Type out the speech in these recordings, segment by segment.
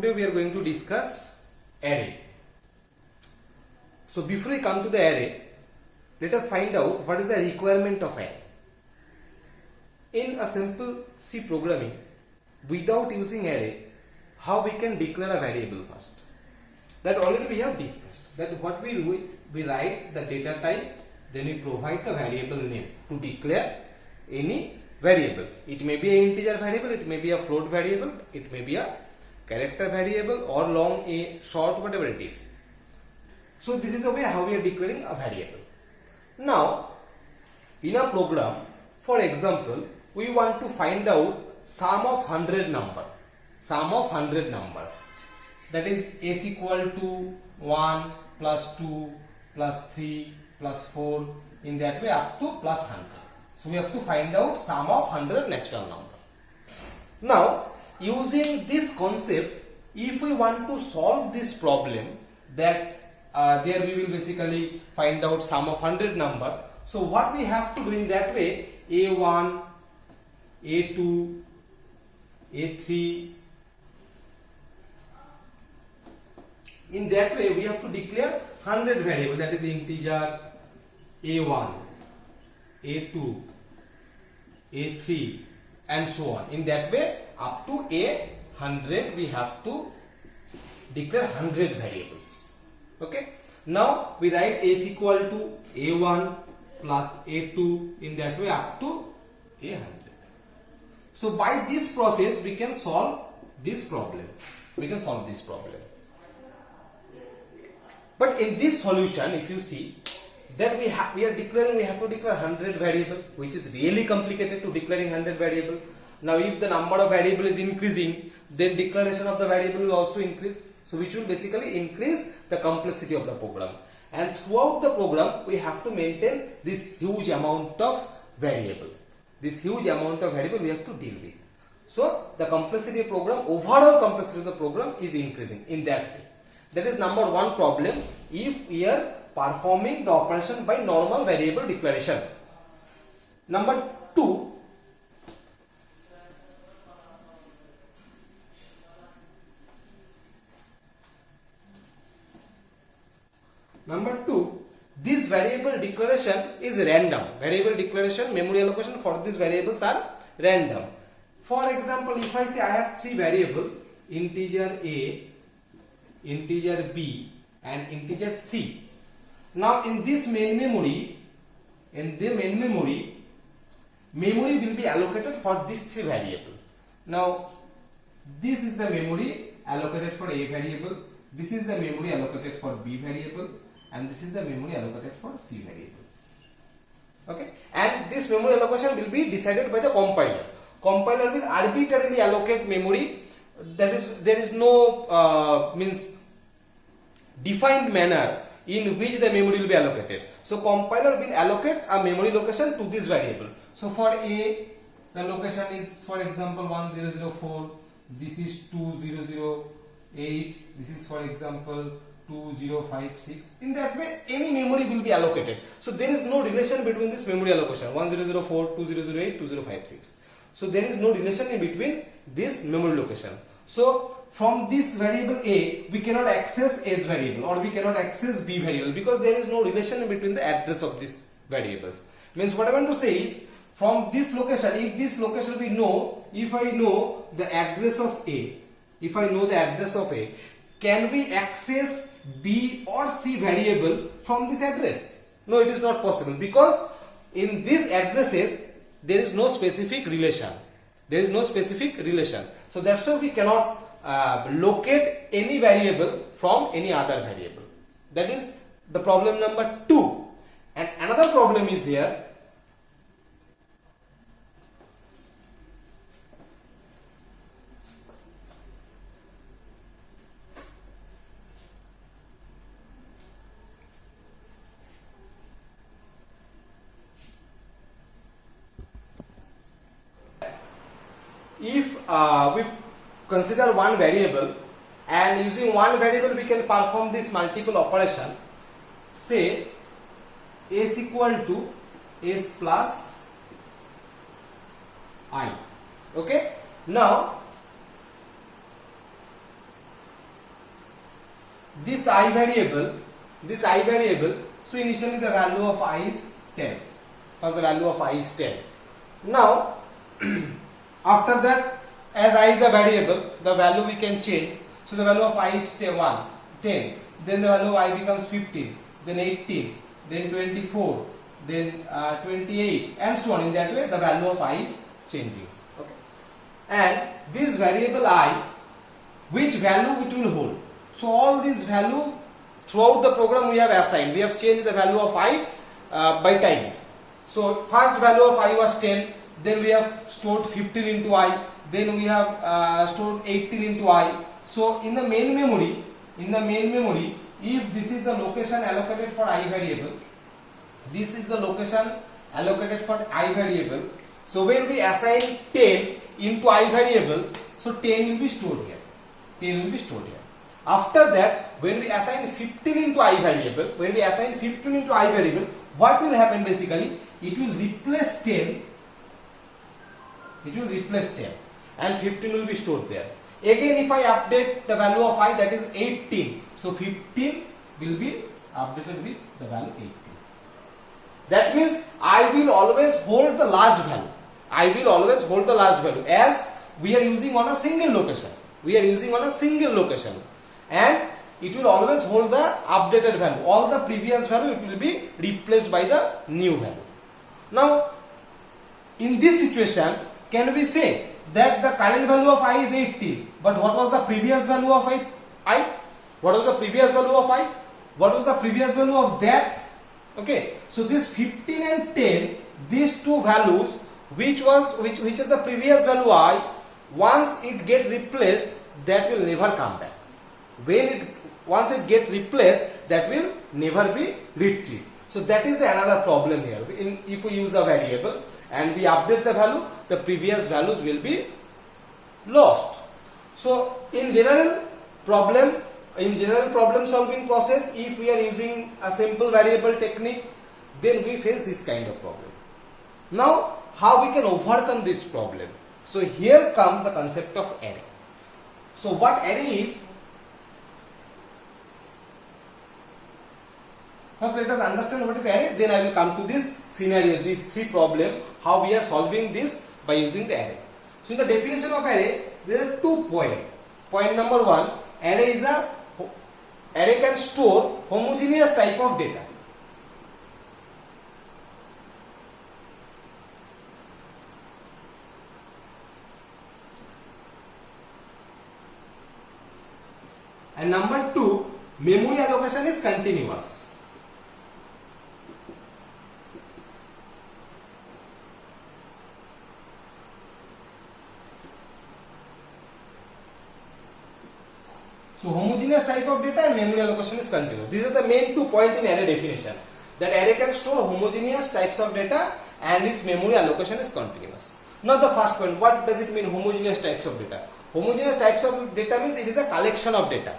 today we are going to discuss array. So before we come to the array, let us find out what is the requirement of array. In a simple C programming, without using array, how we can declare a variable first? That already we have discussed. That what we do, we write the data type, then we provide the variable name to declare any variable. It may be an integer variable, it may be a float variable, it may be a character variable or long, a short, whatever it is. So this is the way how we are declaring a variable. Now, in a program, for example, we want to find out sum of 100 number. Sum of 100 number. That is s equal to 1 plus 2 plus 3 plus 4, in that way up to plus 100. So we have to find out sum of 100 natural number. Now, using this concept, if we want to solve this problem, that there we will basically find out sum of 100 number. So what we have to do in that way, A1, A2, A3, in that way we have to declare 100 variable, that is integer A1, A2, A3 and so on. In that way up to A100 we have to declare 100 variables. Okay. Now we write s equal to A1 plus A2, in that way up to A100. So by this process we can solve this problem. But in this solution, if you see that we have to declare 100 variable, which is really complicated to declaring 100 variable. Now if the number of variable is increasing, then declaration of the variable will also increase. So which will basically increase the complexity of the program. And throughout the program, we have to maintain this huge amount of variable. This huge amount of variable we have to deal with. So the complexity of program, overall complexity of the program is increasing in that way. That is number one problem if we are performing the operation by normal variable declaration. Number two, this variable declaration is random. Variable declaration, memory allocation for these variables are random. For example, if I say I have three variables, integer A, integer B and integer C. Now in this main memory, memory will be allocated for these three variables. Now this is the memory allocated for A variable, this is the memory allocated for B variable, and this is the memory allocated for C variable. Okay, and this memory allocation will be decided by the compiler. Compiler will arbitrarily allocate memory. That is, there is no defined manner in which the memory will be allocated. So compiler will allocate a memory location to this variable. So for A, the location is, for example, 1004. This is 2008. This is, for example, 2056. In that way, any memory will be allocated. So there is no relation between this memory allocation 1004, 2008, 2056. So there is no relation in between this memory location. So from this variable A, we cannot access S variable or we cannot access B variable because there is no relation in between the address of these variables. Means what I want to say is, from this location, if this location we know, if I know the address of A, can we access B or C variable from this address? No, it is not possible because in these addresses there is no specific relation. So that's why we cannot locate any variable from any other variable. That is the problem number 2. And another problem is there. If we consider one variable and using one variable we can perform this multiple operation, say s equal to s plus I. Okay. Now this I variable, so initially the value of I is 10. First the value of I is 10. Now after that, as I is a variable, the value we can change. So the value of I is 10, then the value of I becomes 15, then 18, then 24, then 28, and so on. In that way the value of I is changing. Okay. And this variable I, which value it will hold. So all this value throughout the program we have assigned. We have changed the value of I by time. So first value of I was 10, then we have stored 15 into I, then we have stored 18 into I. So in the main memory, if this is the location allocated for I variable, this is the location allocated for I variable. So when we assign 10 into I variable, so 10 will be stored here. After that, when we assign 15 into I variable, what will happen basically? It will replace 10. And 15 will be stored there. Again, if I update the value of I, that is 18. So 15 will be updated with the value 18. That means I will always hold the large value. As we are using on a single location. And it will always hold the updated value. All the previous value, it will be replaced by the new value. Now, in this situation, can we say that the current value of I is 18, but what was the previous value of I? What was the previous value of I? What was the previous value of that? Okay, so this 15 and 10, these two values, which is the previous value I, once it get replaced, that will never come back. Once it get replaced, that will never be retrieved. So that is another problem here. If we use a variable and we update the value, the previous values will be lost. So in general problem solving process, if we are using a simple variable technique, then we face this kind of problem. Now, how we can overcome this problem? So here comes the concept of array. So what array is? First let us understand what is array, then I will come to this scenario, these three problems, how we are solving this by using the array. So in the definition of array, there are 2 points. Point number 1, array can store homogeneous type of data. And number 2, memory allocation is continuous. So homogeneous type of data and memory allocation is continuous. These are the main 2 points in array definition. That array can store homogeneous types of data and its memory allocation is continuous. Now the first point, what does it mean homogeneous types of data? Homogeneous types of data means it is a collection of data.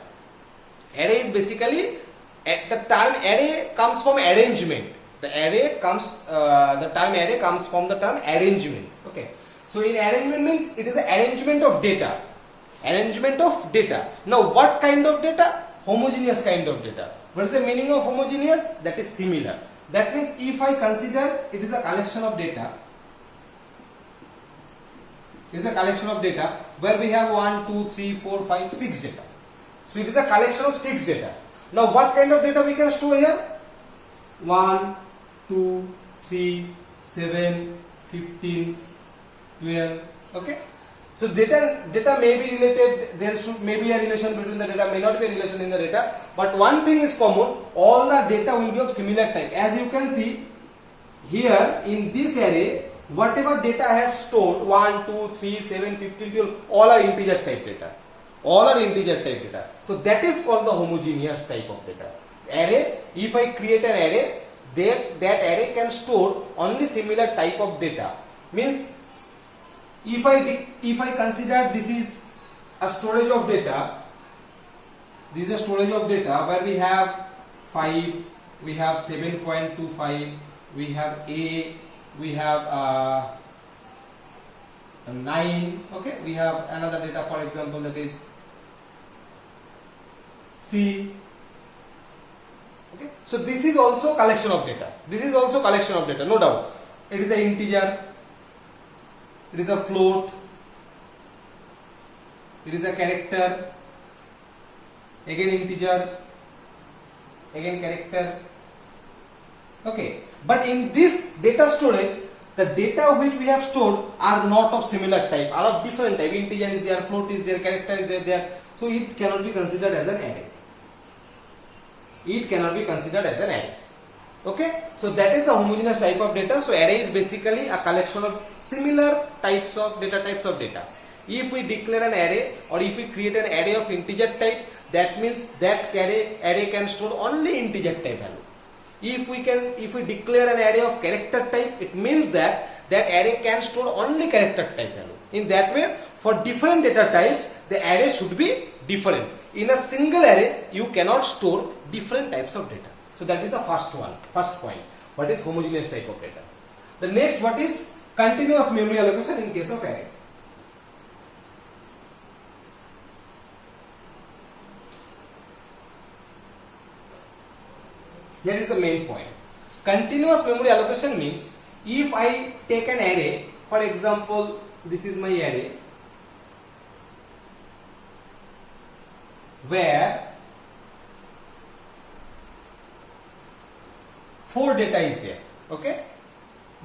Array is basically, the term array comes from arrangement. The term array comes from the term arrangement. Okay. So in arrangement means it is an arrangement of data. Now what kind of data? Homogeneous kind of data. What is the meaning of homogeneous? That is similar. That means if I consider it is a collection of data, where we have 1, 2, 3, 4, 5, 6 data. So it is a collection of 6 data. Now what kind of data we can store here? 1, 2, 3, 7, 15, 12. Okay. So data may be related, there may be a relation between the data, may not be a relation in the data, but one thing is common, all the data will be of similar type. As you can see here in this array, whatever data I have stored, 1, 2, 3, 7, 15, 12, all are integer type data. So that is called the homogeneous type of data. Array, if I create an array, that array can store only similar type of data. Means if I consider this is a storage of data, where we have 5, we have 7.25, we have A, we have 9, okay, we have another data for example that is C, Okay, so this is also collection of data. This is also collection of data, no doubt. It is an integer, it is a float, it is a character, again integer, again character. Okay, but in this data storage, the data which we have stored are not of similar type, are of different type. Integer is there, float is there, character is there. So it cannot be considered as an array. It cannot be considered as an array. Okay, so that is the homogeneous type of data. So array is basically a collection of similar types of data. If we declare an array or if we create an array of integer type, that means that array can store only integer type value. If we declare an array of character type, it means that array can store only character type value. In that way, for different data types, the array should be different. In a single array, you cannot store different types of data. So that is the first point. What is homogeneous type of data? The next, what is continuous memory allocation in case of array? Here is the main point. Continuous memory allocation means if I take an array, for example, this is my array where 4 data is there. Okay,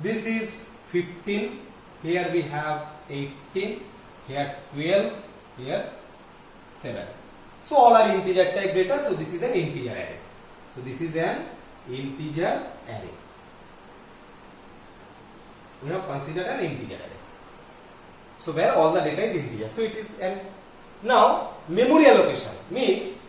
this is 15, here we have 18, here 12, here 7. So all are integer type data, so this is an integer array. So this is an integer array. We have considered an integer array. So where all the data is integer. So it is an. Now memory allocation means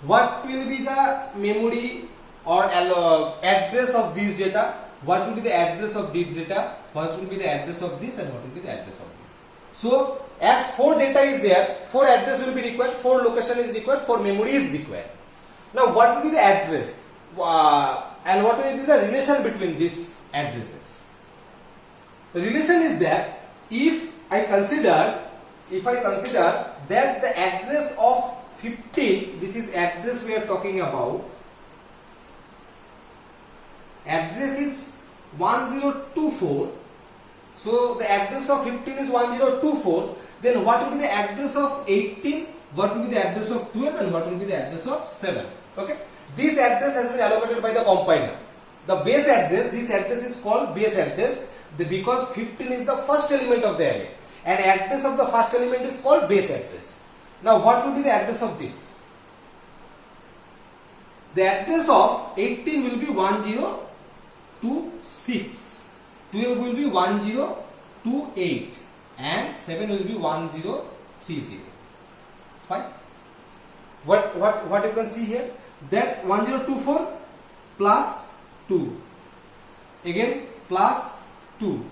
what will be the memory or address of these data, what will be the address of this data, what will be the address of this, and what will be the address of this. So as 4 data is there, 4 address will be required, 4 location is required, 4 memory is required. Now what will be the address and what will be the relation between these addresses? The relation is that if I consider that the address of 15, this is address we are talking about, address is 1024, so the address of 15 is 1024, then what will be the address of 18, what will be the address of 12, and what will be the address of 7? Okay, this address has been allocated by the compiler. The base address, this address is called base address because 15 is the first element of the array, and address of the first element is called base address. Now what will be the address of this? The address of 18 will be 1026, 12 will be 1028, and 7 will be 1030. Fine. What you can see here? That 1024 plus 2, again plus 2,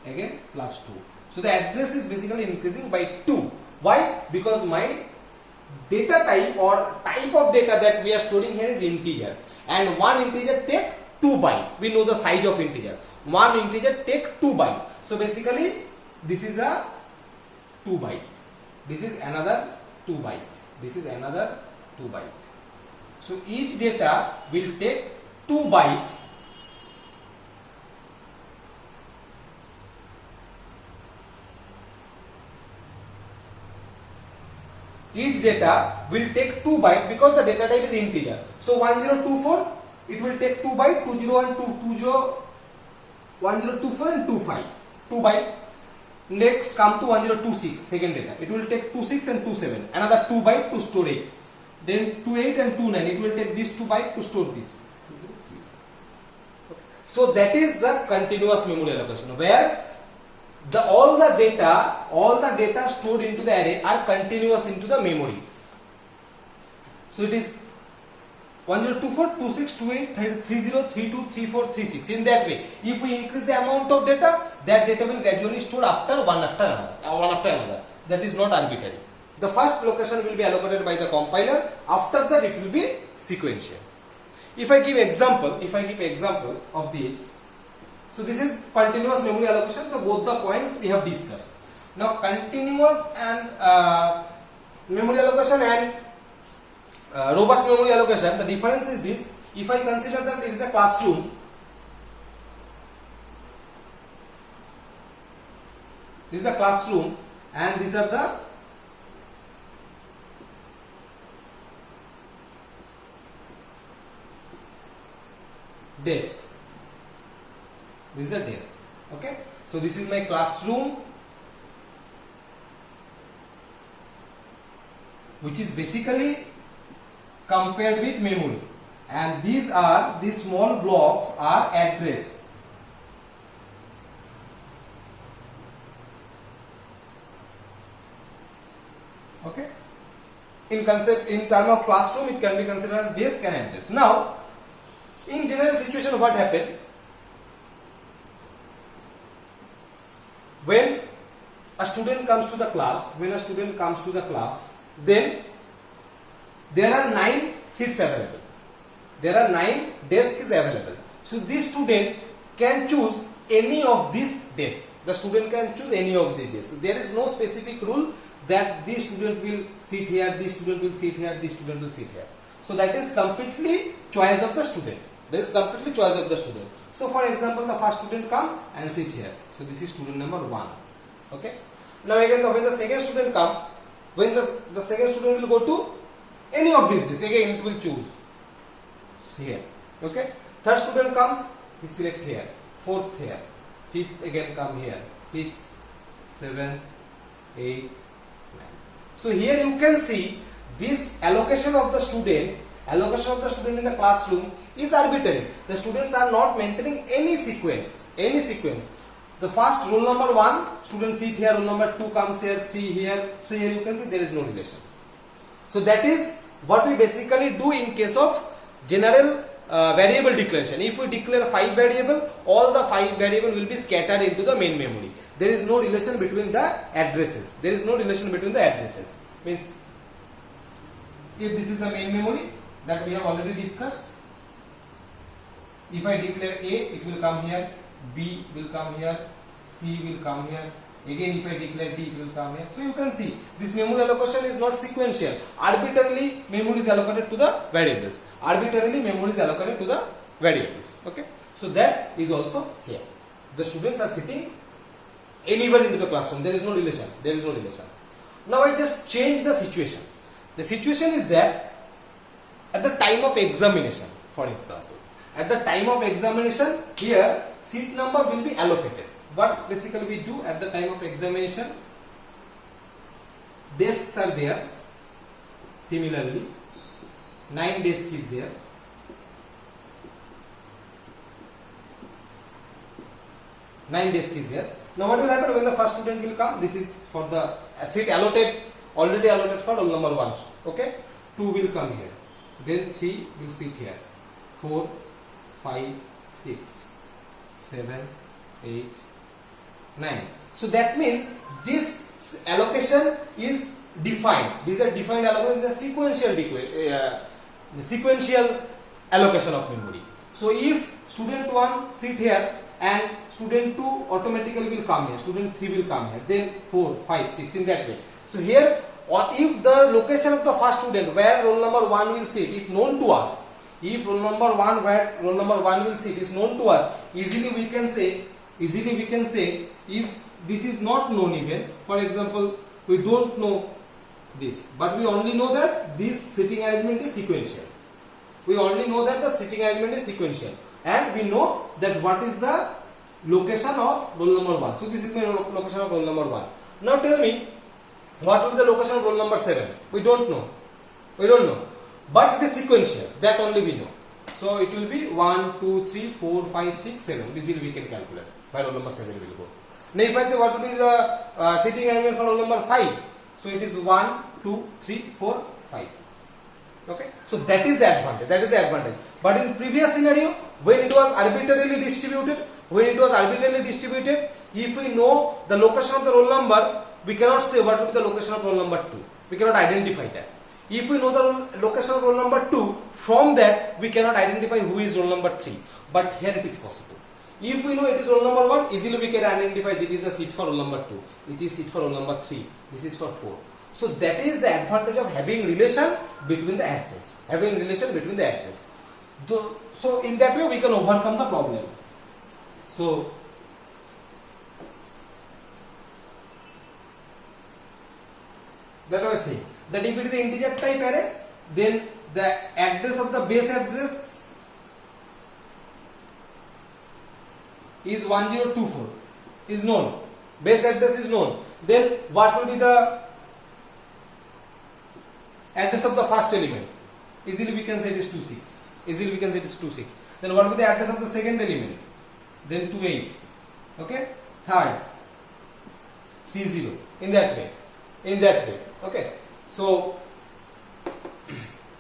again plus 2. So the address is basically increasing by 2. Why? Because my data type or type of data that we are storing here is integer, and one integer take 2 byte. We know the size of integer. One integer take 2 byte. So basically this is a 2 byte. This is another 2 byte. This is another 2 byte. So each data will take 2 byte. Each data will take 2 byte because the data type is integer. So 1024, it will take 2 byte, 20 and 1024 and 25, 2 byte. Next come to 1026, second data. It will take 26 and 27, another 2 byte to store it. Then 28 and 29, it will take this 2 byte to store this. So that is the continuous memory allocation, where all the data stored into the array are continuous into the memory. So it is 1024, 26, 28, 30, 32, 34, 36. In that way, if we increase the amount of data, that data will gradually store after one after another. That is not arbitrary. The first location will be allocated by the compiler. After that, it will be sequential. If I give example of this, so this is continuous memory allocation. So both the points we have discussed. Now continuous and memory allocation and robust memory allocation, the difference is this: If I consider that it is a classroom, this is a classroom and these are the desk. This is the desk. Okay, so this is my classroom, which is basically compared with memory, and these small blocks are address. Okay, in term of classroom, it can be considered as desk and address. Now, in general situation, what happened when a student comes to the class? Then there are 9 seats available. There are 9 desks available. So this student can choose any of these desks. The student can choose any of these desks. There is no specific rule that this student will sit here, this student will sit here, this student will sit here. So that is completely choice of the student. So for example, the first student come and sit here. So this is student number 1. Okay. Now again, when the second student come, when the second student will go to any of these desks, again it will choose here. Okay. Third student comes, he select here. Fourth here. Fifth again come here. 6th, 7th, 8th, 9th. So here you can see this allocation of the student in the classroom is arbitrary. The students are not maintaining any sequence. The first roll number 1 student sit here, roll number 2 comes here, 3 here. So here you can see there is no relation. So that is what we basically do in case of general variable declaration. If we declare 5 variable, all the 5 variable will be scattered into the main memory. There is no relation between the addresses. Means if this is the main memory that we have already discussed, if I declare A, it will come here, B will come here, C will come here. Again, if I declare D, it will come here. So you can see this memory allocation is not sequential. Arbitrarily, memory is allocated to the variables. Okay. So that is also here. The students are sitting anywhere into the classroom. There is no relation. Now I just change the situation. The situation is that at the time of examination, for example, here seat number will be allocated. What basically we do at the time of examination, desks are there. Similarly, 9 desks is there. Now what will happen when the first student will come? This is for the seat already allotted for roll number 1. Okay, 2 will come here. Then 3 will sit here. 4, 5, 6, 7, 8, 9. So that means this allocation is defined. These are defined allocation, is a sequential allocation of memory. So if student 1 sit here and student 2 automatically will come here, student 3 will come here, then 4, 5, 6 in that way. So here, or if the location of the first student where roll number 1 will sit is known to us, if roll number 1 where roll number 1 will sit is known to us, easily we can say if this is not known even, for example, we don't know this, but we only know that this sitting arrangement is sequential. And we know that what is the location of roll number 1. So this is my location of roll number 1. Now tell me, what will be the location of roll number 7? We don't know. But it is sequential. That only we know. So it will be 1, 2, 3, 4, 5, 6, 7. Easily we can calculate. By roll number 7 will go. Now if I say what will be the sitting arrangement for roll number 5? So it is 1, 2, 3, 4, 5. Okay. So that is the advantage. But in previous scenario, when it was arbitrarily distributed, if we know the location of the roll number, we cannot say what will be the location of roll number 2. We cannot identify that. If we know the location of roll number 2, from that we cannot identify who is roll number 3. But here it is possible. If we know it is roll number 1, easily we can identify this is a seat for roll number 2. It is seat for roll number 3. This is for 4. So that is the advantage of having relation between the address. So in that way we can overcome the problem. So that was saying that if it is an integer type array, then the address of the base address is 1024 is known. Base address is known. Then what will be the address of the first element? Easily we can say it is 26. Easily we can say it is 26. Then what will be the address of the second element? Then 28. Okay. Third 30. In that way. Okay. So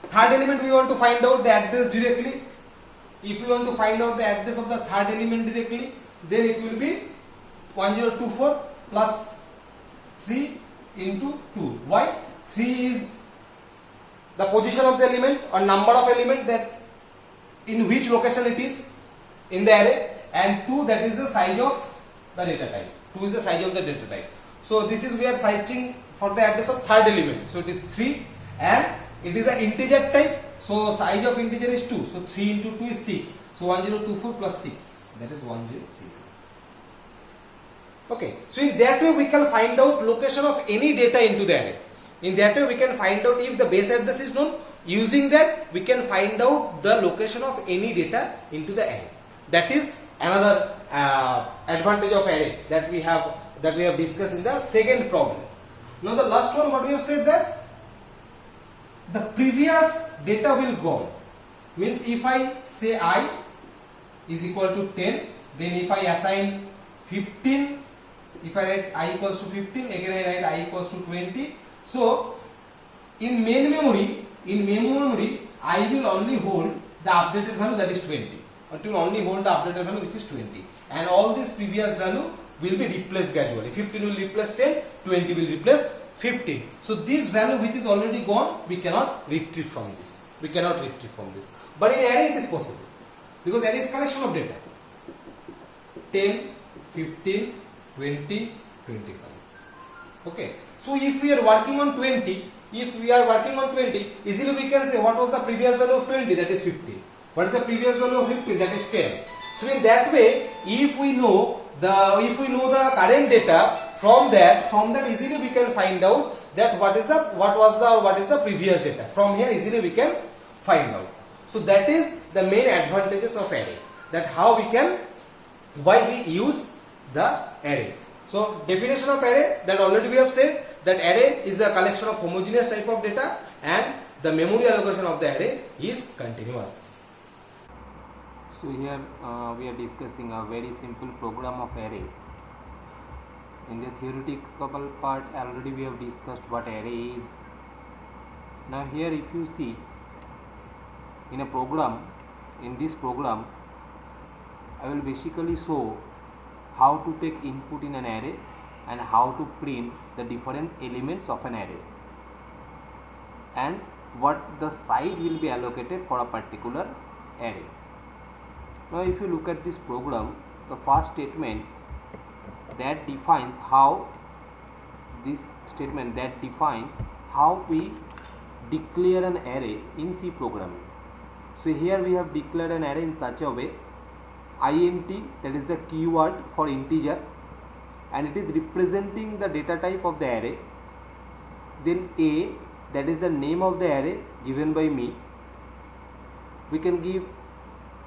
third element we want to find out the address directly. If we want to find out the address of the third element directly, then it will be 1024 plus 3 into 2. Why? 3 is the position of the element or number of element that in which location it is in the array, and 2 that is the size of the data type. 2 is the size of the data type. So this is we are searching for the address of third element. So it is 3 and it is an integer type. So size of integer is 2. So 3 into 2 is 6. So 1024 plus 6, that is 1030. Okay. So in that way we can find out location of any data into the array. In that way we can find out if the base address is known. Using that we can find out the location of any data into the array. That is another advantage of array that we have discussed in the second problem. Now the last one, what we have said, that the previous data will go. Means if I say I is equal to 10, then if I assign 15, if I write I equals to 15, again I write I equals to 20. So in main memory, I will only hold the updated value, that is 20. It will only hold the updated value, which is 20. And all this previous value will be replaced gradually. 15 will replace 10, 20 will replace 15. So this value which is already gone, we cannot retrieve from this. But in array it is possible, because array is collection of data. 10, 15, 20, 25. Okay. So if we are working on 20, easily we can say what was the previous value of 20, that is 50. What is the previous value of 50, that is 10. So in that way, if we know the current data, from that easily we can find out that what is the previous data. From here easily we can find out. So that is the main advantages of array, that why we use the array. So definition of array, that already we have said, that array is a collection of homogeneous type of data and the memory allocation of the array is continuous. So here we are discussing a very simple program of array. In the theoretical part already we have discussed what array is. Now here if you see in this program I will basically show how to take input in an array and how to print the different elements of an array and what the size will be allocated for a particular array. Now if you look at this program, the first statement that defines how we declare an array in C programming. So here we have declared an array in such a way, int, that is the keyword for integer, and it is representing the data type of the array. Then a, that is the name of the array given by me. We can give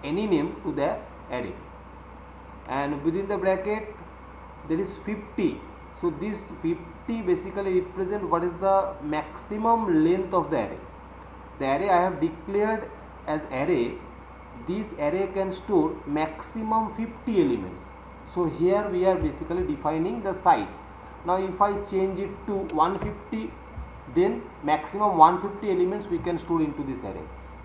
any name to the array, and within the bracket there is 50. So this 50 basically represent what is the maximum length of the array. The array I have declared as array, this array can store maximum 50 elements. So here we are basically defining the size. Now if I change it to 150, then maximum 150 elements we can store into this array.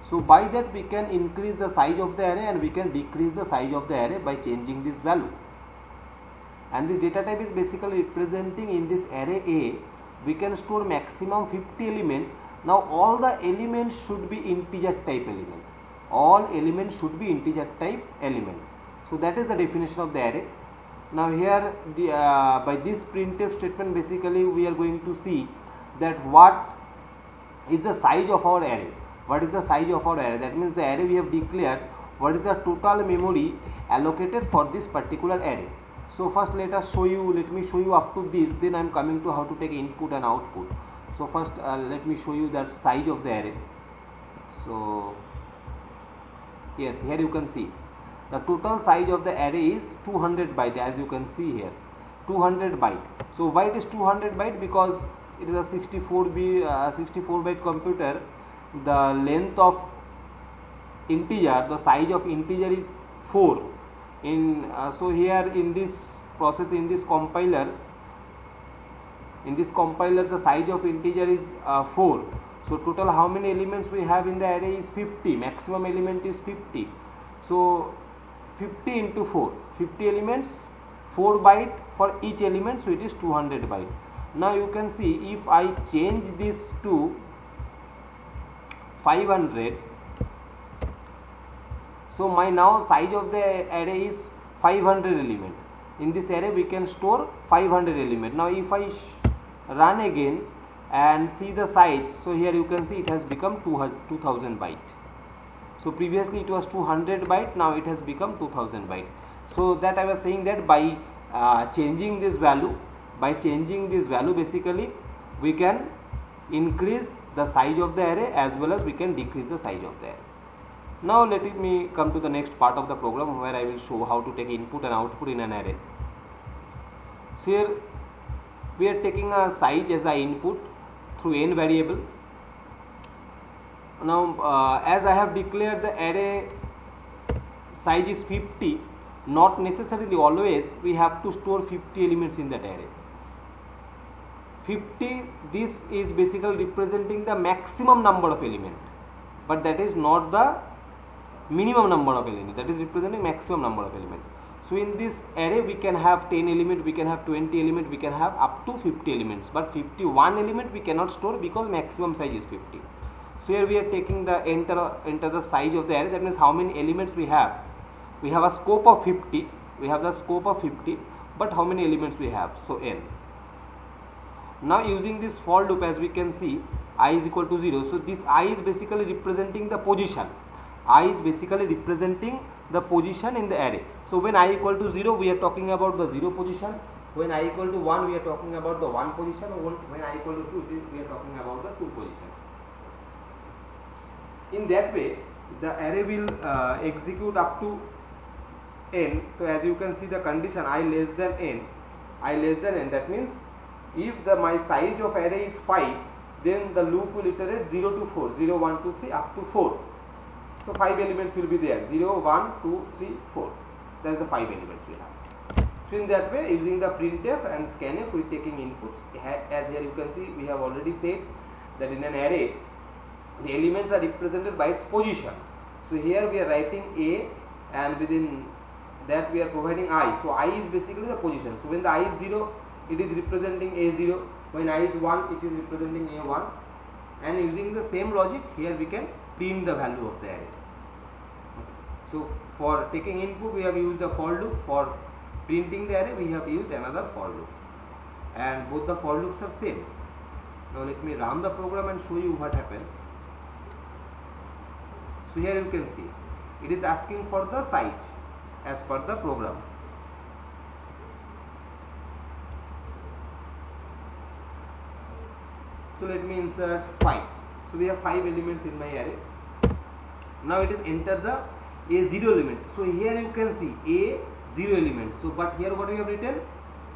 So by that we can increase the size of the array and we can decrease the size of the array by changing this value. And this data type is basically representing in this array A, we can store maximum 50 elements. Now all the elements should be integer type element. All elements should be integer type element. So that is the definition of the array. Now here by this printf statement basically we are going to see that what is the size of our array. what is the size of our array. That means the array we have declared, what is the total memory allocated for this particular array. So first let me show you up to this, then I am coming to how to take input and output. So first let me show you that size of the array. So yes, here you can see the total size of the array is 200 byte, as you can see here, 200 byte. So why it is 200 byte? Because it is a 64 byte computer. The length of integer, the size of integer is 4. So here in this process, in this compiler, the size of integer is 4. So total how many elements we have in the array is 50. Maximum element is 50. So 50 into 4, 50 elements, 4 byte for each element, so it is 200 byte. Now you can see, if I change this to 500, so my now size of the array is 500 element. In this array we can store 500 element. Now if I run again and see the size, so here you can see it has become 2000 byte. So previously it was 200 byte, now it has become 2000 byte. So that I was saying that by changing this value, basically we can increase the size of the array as well as we can decrease the size of the array. Now let me come to the next part of the program, where I will show how to take input and output in an array. So here we are taking a size as an input through n variable. Now as I have declared the array size is 50, not necessarily always we have to store 50 elements in that array. 50, this is basically representing the maximum number of elements, but that is not the minimum number of elements, that is representing maximum number of elements. So in this array we can have 10 elements, we can have 20 elements, we can have up to 50 elements, but 51 element we cannot store because maximum size is 50. So here we are taking the enter the size of the array, that means how many elements we have. We have a scope of 50, but how many elements we have? So n. Now using this for loop, as we can see, I is equal to 0. So this I is basically representing the position. I is basically representing the position in the array. So when I equal to 0, we are talking about the 0 position. When I equal to 1, we are talking about the 1 position. When I equal to 2, we are talking about the 2 position. In that way, the array will execute up to n. So as you can see, the condition I less than n, that means if my size of array is 5, then the loop will iterate 0 to 4, 0, 1, 2, 3 up to 4. So 5 elements will be there, 0, 1, 2, 3, 4. That is the 5 elements we have. So in that way, using the printf and scanf, we are taking inputs. As here you can see, we have already said that in an array, the elements are represented by its position. So here we are writing A, and within that we are providing I. So I is basically the position. So when the I is 0, it is representing A0. When I is 1, it is representing A1. And using the same logic, here we can print the value of the array. So for taking input, we have used a for loop. For printing the array, we have used another for loop. And both the for loops are same. Now let me run the program and show you what happens. So here you can see, it is asking for the size as per the program. So let me insert 5. So we have 5 elements in my array. Now it is enter the A0 element. So here you can see A0 element. So but here what we have written?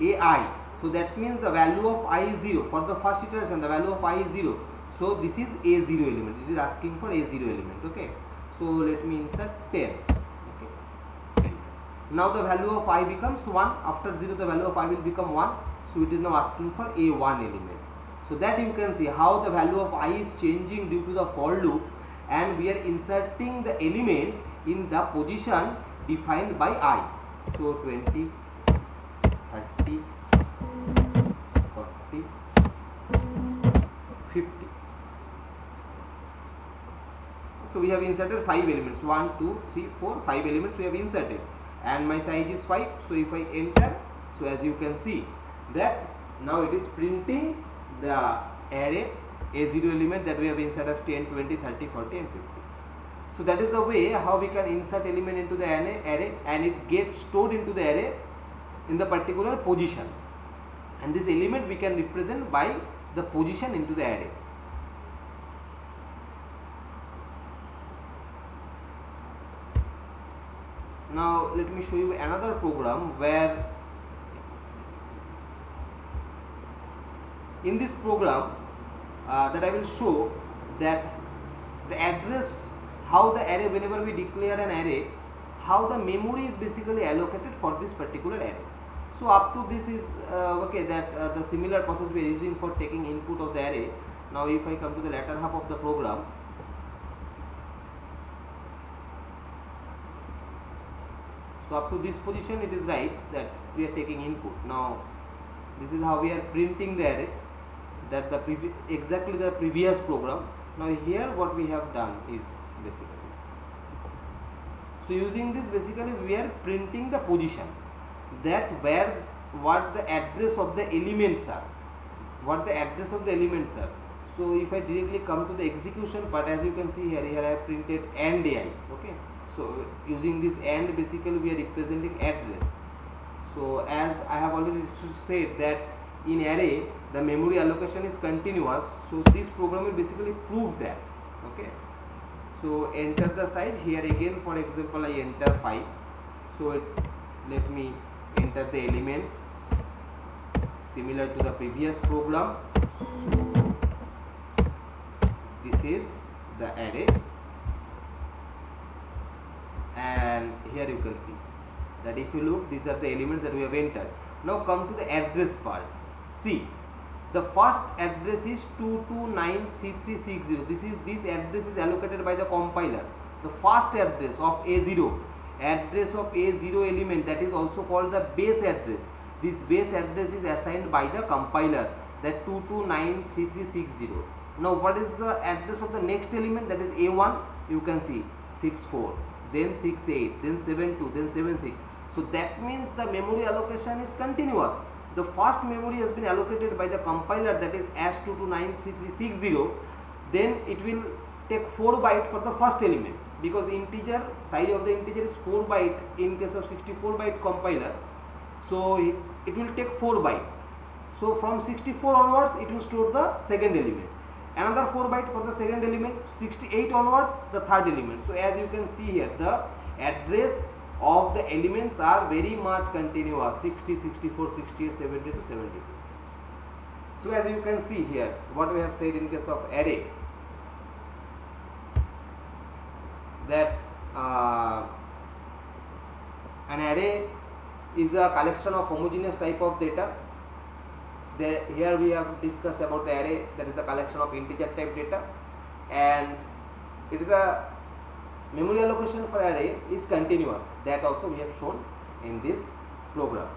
AI. So that means the value of I is 0. For the first iteration, the value of I is 0. So this is A0 element. It is asking for A0 element. Okay. So let me insert 10. Okay. Now the value of I becomes 1. After 0, the value of I will become 1. So it is now asking for A1 element. So that you can see how the value of I is changing due to the for loop, and we are inserting the elements in the position defined by I. So 20, 30, 40, 50. So we have inserted 5 elements, 1, 2, 3, 4, 5 elements we have inserted, and my size is 5. So if I enter, so as you can see that now it is printing the array A0 element that we have inserted as 10, 20, 30, 40 and 50. So that is the way how we can insert element into the array and it gets stored into the array in the particular position, and this element we can represent by the position into the array. Now let me show you another program where in this program that I will show that the address, how the array, whenever we declare an array, how the memory is basically allocated for this particular array. So up to this is okay, that the similar process we are using for taking input of the array. Now if I come to the latter half of the program, so up to this position it is right that we are taking input. Now this is how we are printing the array, that the exactly the previous program. Now here what we have done is basically, so using this basically we are printing the position, that where what the address of the elements are, So if I directly come to the execution part, as you can see here I have printed AND AI. Okay, so using this AND basically we are representing address. So as I have already said that in array the memory allocation is continuous, so this program will basically prove that. Okay, so enter the size here again, for example I enter 5, so let me enter the elements similar to the previous program. This is the array, and here you can see that if you look, these are the elements that we have entered. Now come to the address part. See, the first address is 2293360. This address is allocated by the compiler. The first address of A0 element, that is also called the base address. This base address is assigned by the compiler, that 2293360. Now what is the address of the next element, that is A1? You can see 64, then 68, then 72, then 76. So that means the memory allocation is continuous. The first memory has been allocated by the compiler, that is as 2293360. Then it will take 4 byte for the first element, because integer size of the integer is 4 byte in case of 64 byte compiler. So it will take 4 byte. So from 64 onwards it will store the second element, another 4 byte for the second element, 68 onwards the third element. So as you can see here, the address of the elements are very much continuous, 60, 64, 68, 70 to 76. So as you can see here, what we have said in case of array, that an array is a collection of homogeneous type of data. Here we have discussed about the array, that is a collection of integer type data, and it is a memory allocation for array is continuous. That also we have shown in this program.